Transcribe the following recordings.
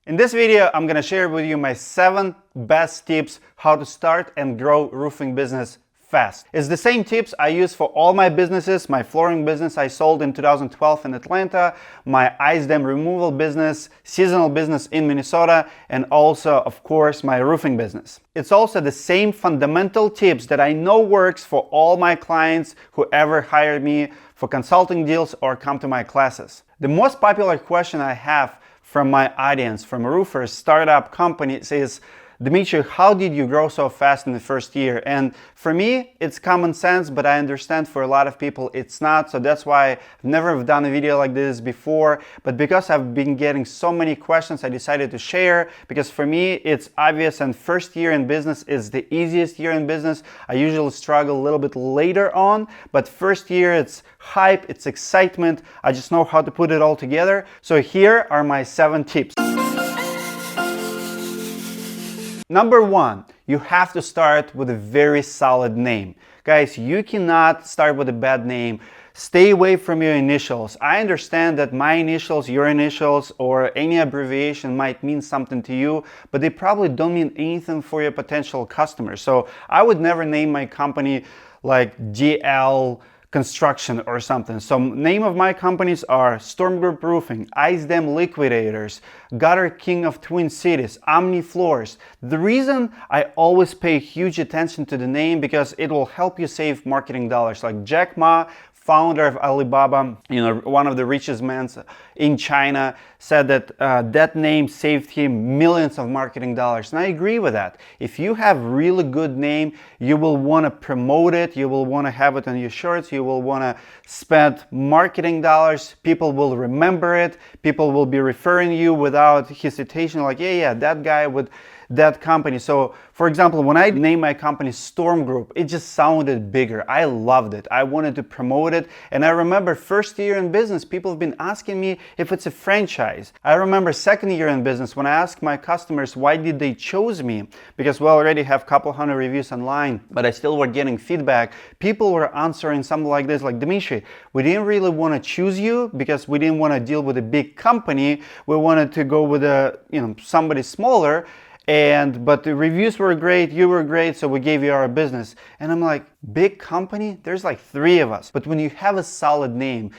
In this video, I'm gonna share with you my 7 best tips how to start and grow roofing business fast. It's the same tips I use for all my businesses, my flooring business I sold in 2012 in Atlanta, my ice dam removal business, seasonal business in Minnesota, and also, of course, my roofing business. It's also the same fundamental tips that I know works for all my clients who ever hired me for consulting deals or come to my classes. The most popular question I have from my audience, from roofers, startup companies is, Dmitry, how did you grow so fast in the first year? And for me, it's common sense, but I understand for a lot of people it's not. So that's why I've never done a video like this before. But because I've been getting so many questions, I decided to share, because for me, it's obvious, and first year in business is the easiest year in business. I usually struggle a little bit later on, but first year it's hype, it's excitement. I just know how to put it all together. So here are my 7 tips. Number 1, you have to start with a very solid name. Guys, you cannot start with a bad name. Stay away from your initials. I understand that my initials, your initials, or any abbreviation might mean something to you, but they probably don't mean anything for your potential customers. So I would never name my company like GL Construction or something. So name of my companies are Storm Group Roofing, Ice Dam Liquidators, Gutter King of Twin Cities, Omni Floors. The reason I always pay huge attention to the name, because it will help you save marketing dollars. Like Jack Ma, founder of Alibaba, one of the richest men in China, said that that name saved him millions of marketing dollars. And I agree with that. If you have really good name, you will want to promote it, you will want to have it on your shirts, you will want to spend marketing dollars, people will remember it, people will be referring you without hesitation, like, yeah, that guy with that company. So for example, when I named my company Storm Group, it just sounded bigger. I loved it. I wanted to promote it. And I remember first year in business, people have been asking me if it's a franchise. I remember second year in business, when I asked my customers why did they choose me, because we already have a couple hundred reviews online, but I still were getting feedback. People were answering something like this, like, Dmitry, we didn't really want to choose you because we didn't want to deal with a big company. We wanted to go with somebody smaller. But the reviews were great, you were great, so we gave you our business. And I'm like, big company? There's like 3 of us. But when you have a solid name,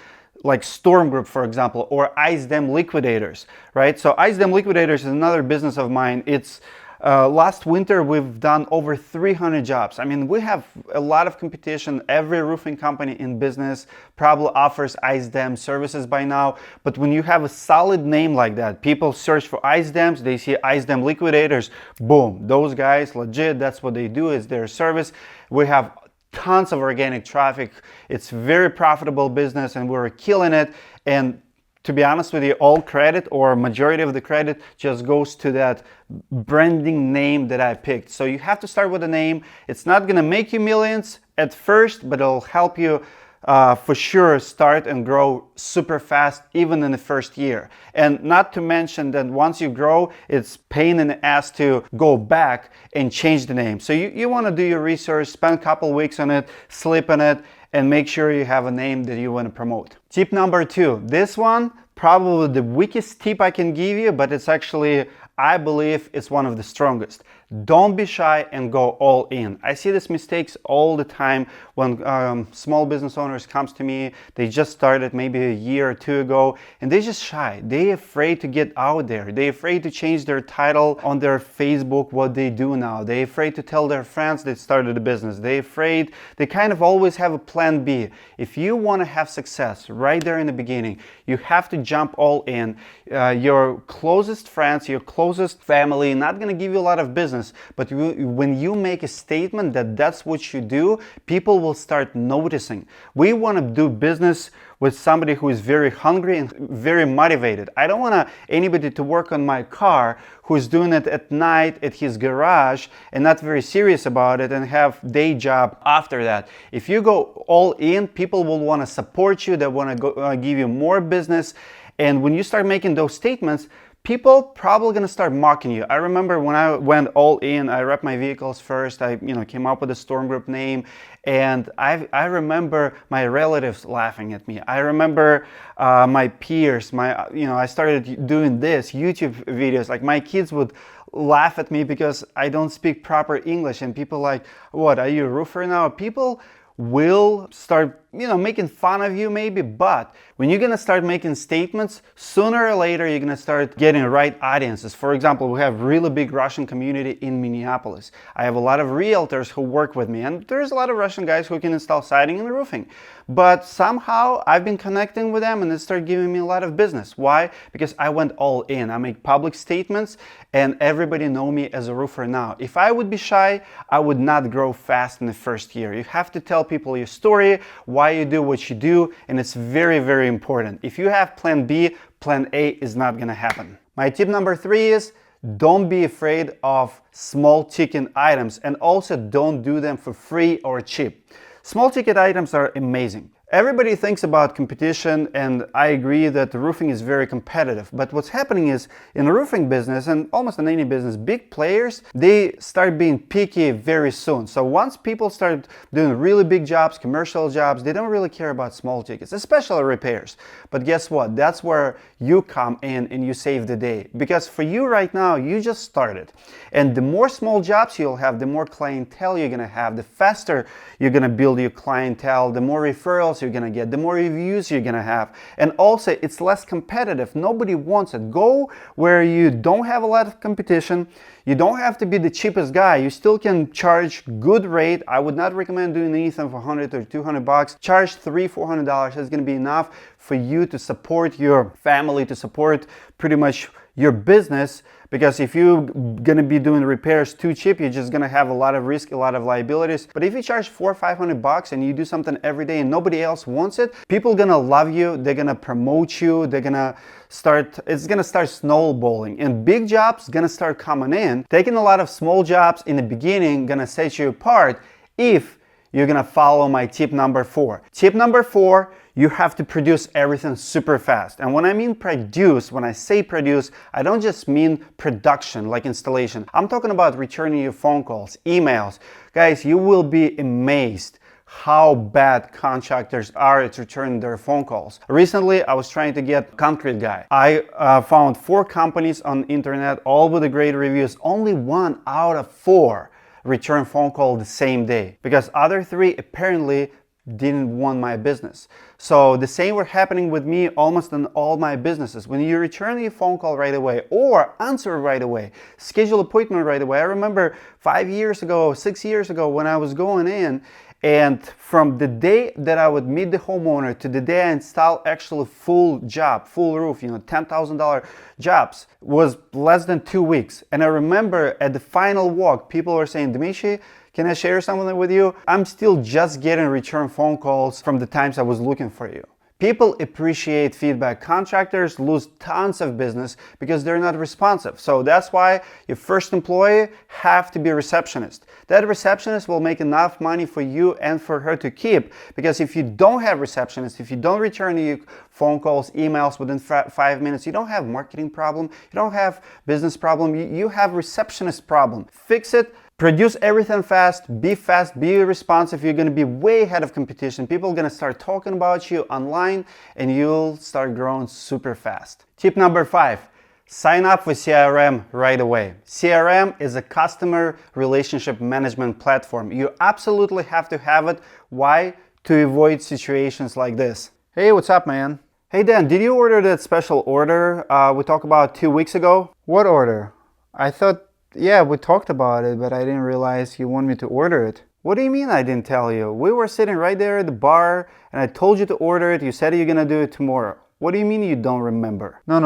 like Storm Group, for example, or Ice Dam Liquidators, right? So Ice Dam Liquidators is another business of mine. It's last winter, we've done over 300 jobs. I mean, we have a lot of competition. Every roofing company in business probably offers ice dam services by now. But when you have a solid name like that, people search for ice dams, they see Ice Dam Liquidators, boom, those guys, legit, that's what they do, is their service. We have tons of organic traffic. It's very profitable business and we're killing it. And to be honest with you, all credit or majority of the credit just goes to that branding name that I picked. So you have to start with a name. It's not gonna make you millions at first, but it'll help you for sure start and grow super fast, even in the first year. And not to mention that once you grow, it's pain in the ass to go back and change the name. So you wanna do your research, spend a couple weeks on it, sleep on it, and make sure you have a name that you want to promote. Tip number 2. This one, probably the weakest tip I can give you, but it's actually, I believe, it's one of the strongest. Don't be shy and go all in. I see these mistakes all the time when small business owners comes to me. They just started maybe a year or 2 ago, and they're just shy. They're afraid to get out there. They're afraid to change their title on their Facebook, what they do now. They're afraid to tell their friends they started a business. They're afraid. They kind of always have a plan B. If you want to have success right there in the beginning, you have to jump all in. Your closest friends, your closest family, not going to give you a lot of business. But when you make a statement that that's what you do, people will start noticing. We want to do business with somebody who is very hungry and very motivated. I don't want anybody to work on my car who's doing it at night at his garage and not very serious about it and have day job after that. If you go all in, people will want to support you. They want to give you more business. And when you start making those statements, people probably gonna start mocking you. I remember when I went all in, I repped my vehicles first, I came up with a storm group name, and I remember my relatives laughing at me. I remember my peers, I started doing this, YouTube videos, like my kids would laugh at me because I don't speak proper English, and people like, what, are you a roofer now? People will start making fun of you maybe, but when you're gonna start making statements, sooner or later you're gonna start getting right audiences. For example, we have really big Russian community in Minneapolis. I have a lot of realtors who work with me, and there's a lot of Russian guys who can install siding and roofing. But somehow I've been connecting with them and they start giving me a lot of business. Why? Because I went all in. I make public statements and everybody know me as a roofer now. If I would be shy, I would not grow fast in the first year. You have to tell people your story, why you do what you do, and it's very, very important. If you have plan B, plan A is not gonna happen. My tip number 3 is don't be afraid of small ticket items, and also don't do them for free or cheap. Small ticket items are amazing. Everybody thinks about competition, and I agree that the roofing is very competitive. But what's happening is, in the roofing business, and almost in any business, big players, they start being picky very soon. So once people start doing really big jobs, commercial jobs, they don't really care about small tickets, especially repairs. But guess what? That's where you come in and you save the day. Because for you right now, you just started. And the more small jobs you'll have, the more clientele you're gonna have, the faster you're gonna build your clientele, the more referrals you're gonna get, the more reviews you're gonna have. And also, it's less competitive. Nobody wants it. Go where you don't have a lot of competition. You don't have to be the cheapest guy. You still can charge good rate. I would not recommend doing anything for 100 or 200 bucks. Charge $300-400. That's gonna be enough for you to support your family, to support pretty much your business. Because if you're gonna be doing repairs too cheap, you're just gonna have a lot of risk, a lot of liabilities. But if you charge $400 or 500 bucks and you do something every day and nobody else wants it, people are gonna love you, they're gonna promote you, it's gonna start snowballing. And big jobs gonna start coming in. Taking a lot of small jobs in the beginning gonna set you apart if you're gonna follow my tip number 4. Tip number 4, you have to produce everything super fast. And when I mean produce, when I say produce, I don't just mean production like installation. I'm talking about returning your phone calls, emails. Guys, you will be amazed how bad contractors are at returning their phone calls. Recently, I was trying to get a concrete guy. I found 4 companies on the internet, all with great reviews. Only 1 out of 4 return phone call the same day, because other 3 apparently didn't want my business. So the same were happening with me almost in all my businesses. When you return your phone call right away or answer right away, schedule appointment right away. I remember 5 years ago, 6 years ago when I was going in, and from the day that I would meet the homeowner to the day I install actually full job, full roof, $10,000 jobs, was less than 2 weeks. And I remember at the final walk, people were saying, Dmitry, can I share something with you? I'm still just getting return phone calls from the times I was looking for you. People appreciate feedback. Contractors lose tons of business because they're not responsive. So that's why your first employee have to be a receptionist. That receptionist will make enough money for you and for her to keep. Because if you don't have receptionists, if you don't return your phone calls, emails within 5 minutes, you don't have marketing problem, you don't have business problem, you have receptionist problem. Fix it. Produce everything fast, be responsive. You're gonna be way ahead of competition. People are gonna start talking about you online and you'll start growing super fast. Tip number 5, sign up for CRM right away. CRM is a customer relationship management platform. You absolutely have to have it. Why? To avoid situations like this. Hey, what's up, man? Hey, Dan, did you order that special order we talked about 2 weeks ago? What order? I thought, yeah, we talked about it, but I didn't realize you want me to order it. What do you mean I didn't tell you? We were sitting right there at the bar and I told you to order it. You said you're gonna do it tomorrow. What do you mean you don't remember? No.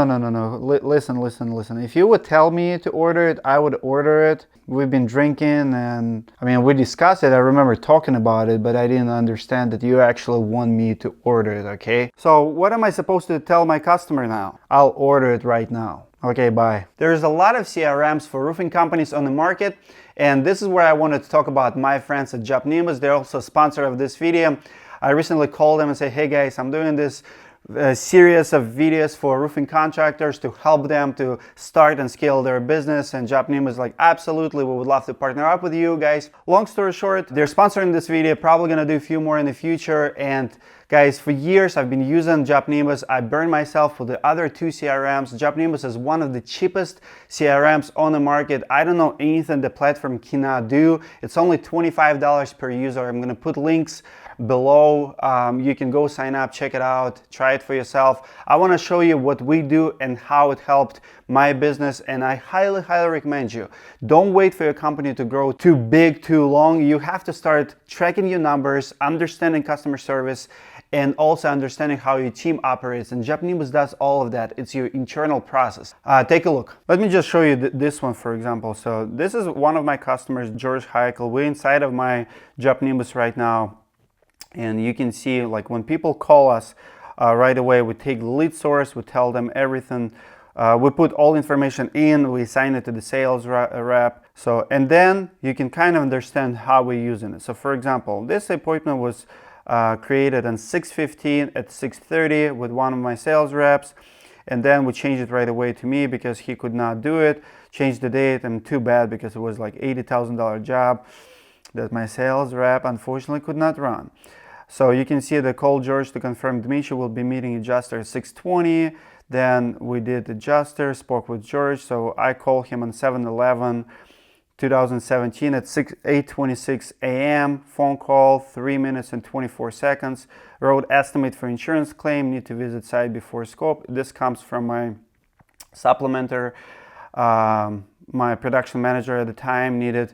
Listen. If you would tell me to order it, I would order it. We've been drinking and, we discussed it. I remember talking about it, but I didn't understand that you actually want me to order it, okay? So what am I supposed to tell my customer now? I'll order it right now. Okay, bye. There's a lot of CRMs for roofing companies on the market, and this is where I wanted to talk about my friends at Nimbus. They're also a sponsor of this video. I recently called them and said, hey guys, I'm doing this a series of videos for roofing contractors to help them to start and scale their business, and Job Nimbus is like, absolutely, we would love to partner up with you guys. Long story short, they're sponsoring this video, probably gonna do a few more in the future. And guys, for years I've been using Job Nimbus. I burned myself with the other two CRMs. Job Nimbus is one of the cheapest CRMs on the market. I don't know anything the platform cannot do. It's only $25 per user. I'm gonna put links below. You can go sign up, check it out, try it for yourself. I want to show you what we do and how it helped my business, and I highly recommend you. Don't wait for your company to grow too big, too long. You have to start tracking your numbers, understanding customer service, and also understanding how your team operates. And Job Nimbus does all of that. It's your internal process. Take a look. Let me just show you this one, for example. So this is one of my customers, George Heikel. We're inside of my Job Nimbus right now. And you can see, like, when people call us right away, we take the lead source, we tell them everything, we put all information in, we assign it to the sales rep. So, and then you can kind of understand how we're using it. So for example, this appointment was created on 6:15 at 6:30 with one of my sales reps, and then we changed it right away to me because he could not do it. Changed the date, and too bad because it was like $80,000 job that my sales rep unfortunately could not run. So you can see the call George to confirm Dmitry will be meeting adjuster at 6:20. Then we did adjuster, spoke with George. So I called him on 7/11/2017 at 8:26 a.m. Phone call, 3 minutes and 24 seconds. Wrote estimate for insurance claim, need to visit site before scope. This comes from my supplementer. My production manager at the time needed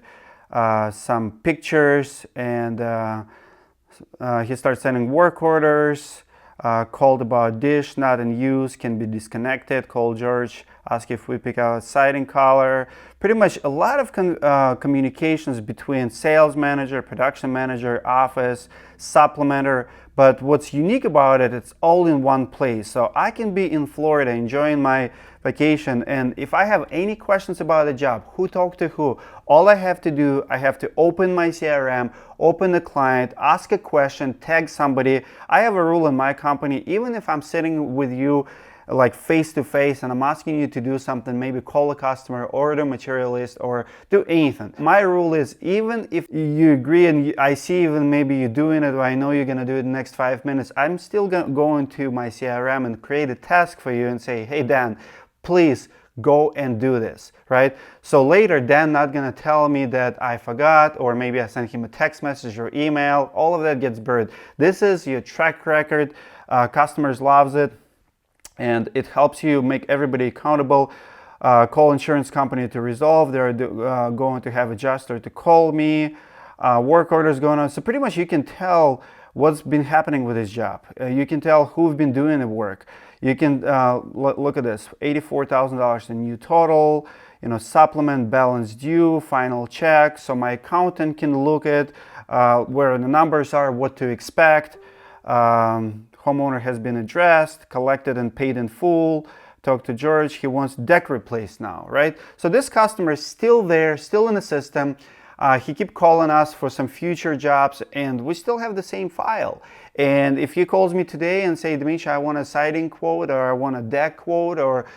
some pictures, and he started sending work orders. Called about dish not in use, can be disconnected. Called George, ask if we pick out siding color. Pretty much a lot of communications between sales manager, production manager, office, supplementer. But what's unique about it, it's all in one place. So I can be in Florida enjoying my vacation, and if I have any questions about the job, who talk to who, all I have to do, I have to open my CRM, open the client, ask a question, tag somebody. I have a rule in my company, even if I'm sitting with you like face to face and I'm asking you to do something, maybe call a customer, order a material list, or do anything. My rule is, even if you agree and I see even maybe you're doing it, or I know you're gonna do it in the next 5 minutes, I'm still gonna go into my CRM and create a task for you and say, hey Dan, please go and do this, right? So later, Dan not gonna tell me that I forgot, or maybe I sent him a text message or email. All of that gets buried. This is your track record. Customers loves it, and it helps you make everybody accountable. Call insurance company to resolve. They're going to have adjuster to call me. Work orders going on. So pretty much you can tell what's been happening with this job. You can tell who's been doing the work. You can look at this, $84,000 in new total, supplement balance due, final check. So my accountant can look at where the numbers are, what to expect. Homeowner has been addressed, collected and paid in full. Talk to George, he wants deck replaced now, right? So this customer is still there, still in the system. He keep calling us for some future jobs, and we still have the same file. And if he calls me today and say, Dmitry, I want a siding quote, or I want a deck quote, or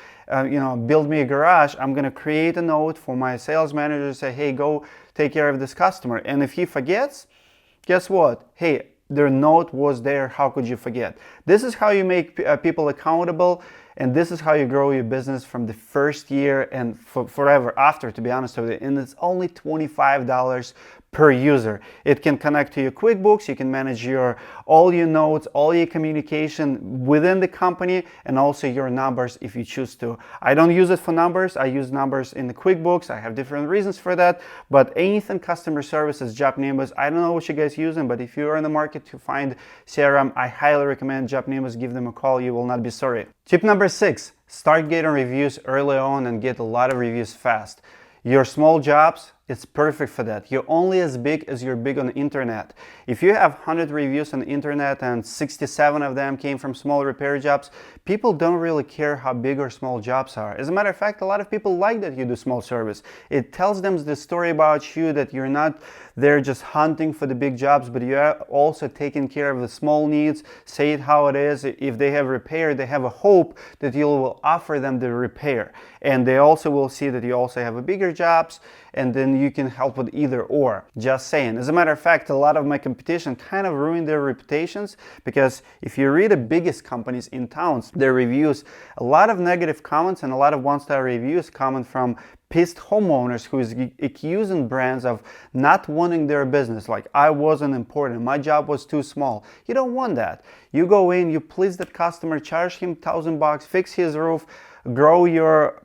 build me a garage, I'm gonna create a note for my sales manager to say, hey, go take care of this customer. And if he forgets, guess what? Hey, their note was there, how could you forget? This is how you make people accountable, and this is how you grow your business from the first year and forever after, to be honest with you. And it's only $25 per user. It can connect to your QuickBooks, you can manage all your notes, all your communication within the company, and also your numbers if you choose to. I don't use it for numbers, I use numbers in the QuickBooks. I have different reasons for that, but anything customer service is Job Nimbus. I don't know what you guys using, but if you're in the market to find CRM, I highly recommend Job Nimbus. Give them a call, you will not be sorry. Tip number 6, start getting reviews early on and get a lot of reviews fast. Your small jobs, It's perfect for that. You're only as big as you're big on the internet. If you have 100 reviews on the internet and 67 of them came from small repair jobs, people don't really care how big or small jobs are. As a matter of fact, a lot of people like that you do small service. It tells them the story about you, that you're not there just hunting for the big jobs, but you're also taking care of the small needs. Say it how it is. If they have repair, they have a hope that you will offer them the repair. And they also will see that you also have a bigger jobs, and then you can help with either or. Just saying. As a matter of fact, a lot of my competition kind of ruined their reputations, because if you read the biggest companies in towns, their reviews, a lot of negative comments and a lot of one-star reviews coming from pissed homeowners who is accusing brands of not wanting their business, like I wasn't important, my job was too small. You don't want that. You go in, you please that customer, charge him $1,000, fix his roof, grow your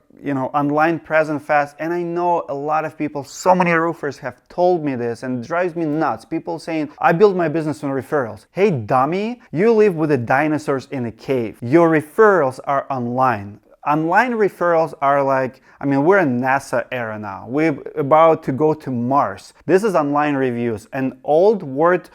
online presence fast. And I know a lot of people, so many roofers have told me this, and it drives me nuts. People saying, I build my business on referrals. Hey dummy, you live with the dinosaurs in a cave. Your referrals are online. Online referrals are like, we're in NASA era now. We're about to go to Mars. This is online reviews. And old word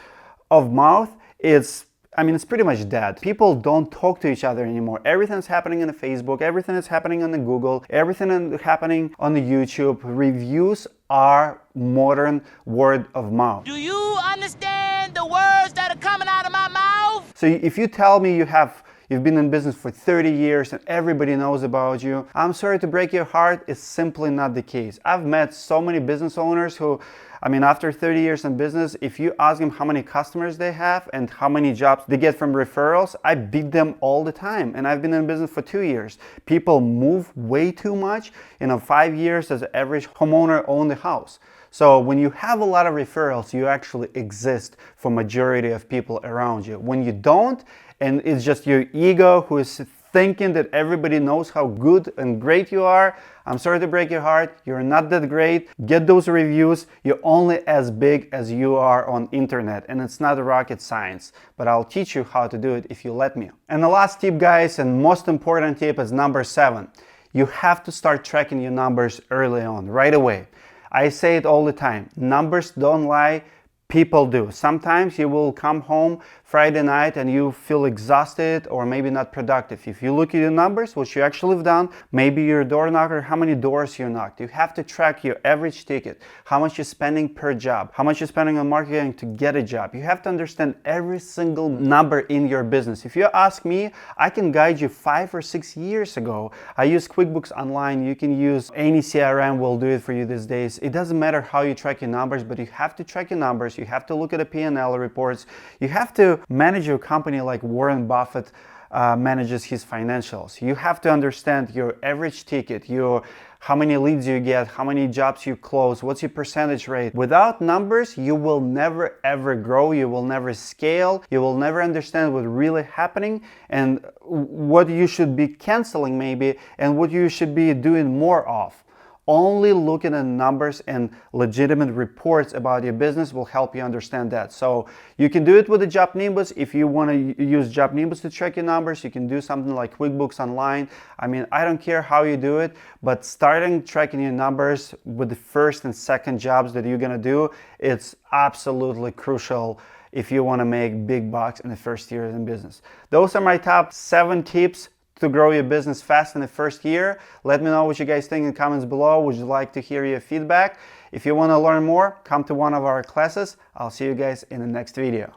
of mouth is, it's pretty much dead. People don't talk to each other anymore. Everything's happening on the Facebook, everything is happening on the Google, everything is happening on the YouTube. Reviews are modern word of mouth. Do you understand the words that are coming out of my mouth? So if you tell me you've been in business for 30 years and everybody knows about you, I'm sorry to break your heart, it's simply not the case. I've met so many business owners who, after 30 years in business, if you ask them how many customers they have and how many jobs they get from referrals, I beat them all the time. And I've been in business for 2 years. People move way too much. 5 years as an average homeowner owned the house. So when you have a lot of referrals, you actually exist for majority of people around you. When you don't, and it's just your ego who is thinking that everybody knows how good and great you are, I'm sorry to break your heart, you're not that great. Get those reviews. You're only as big as you are on internet, and it's not rocket science, but I'll teach you how to do it if you let me. And the last tip, guys, and most important tip is number 7. You have to start tracking your numbers early on, right away. I say it all the time. Numbers don't lie. People do. Sometimes you will come home Friday night and you feel exhausted or maybe not productive. If you look at your numbers, what you actually have done, maybe you're a door knocker, how many doors you knocked. You have to track your average ticket, how much you're spending per job, how much you're spending on marketing to get a job. You have to understand every single number in your business. If you ask me, I can guide you 5 or 6 years ago. I use QuickBooks Online. You can use any CRM will do it for you these days. It doesn't matter how you track your numbers, but you have to track your numbers. You have to look at the P&L reports. You have to manage your company like Warren Buffett manages his financials. You have to understand your average ticket, how many leads you get, how many jobs you close, what's your percentage rate. Without numbers, you will never ever grow, you will never scale, you will never understand what's really happening and what you should be canceling maybe and what you should be doing more of. Only looking at numbers and legitimate reports about your business will help you understand that. So you can do it with the Job Nimbus. If you want to use Job Nimbus to track your numbers, you can do something like QuickBooks Online. I don't care how you do it, but starting tracking your numbers with the first and second jobs that you're going to do, it's absolutely crucial if you want to make big bucks in the first year in business. Those are my top 7 tips to grow your business fast in the first year. Let me know what you guys think in the comments below. Would you like to hear your feedback? If you want to learn more, come to one of our classes. I'll see you guys in the next video.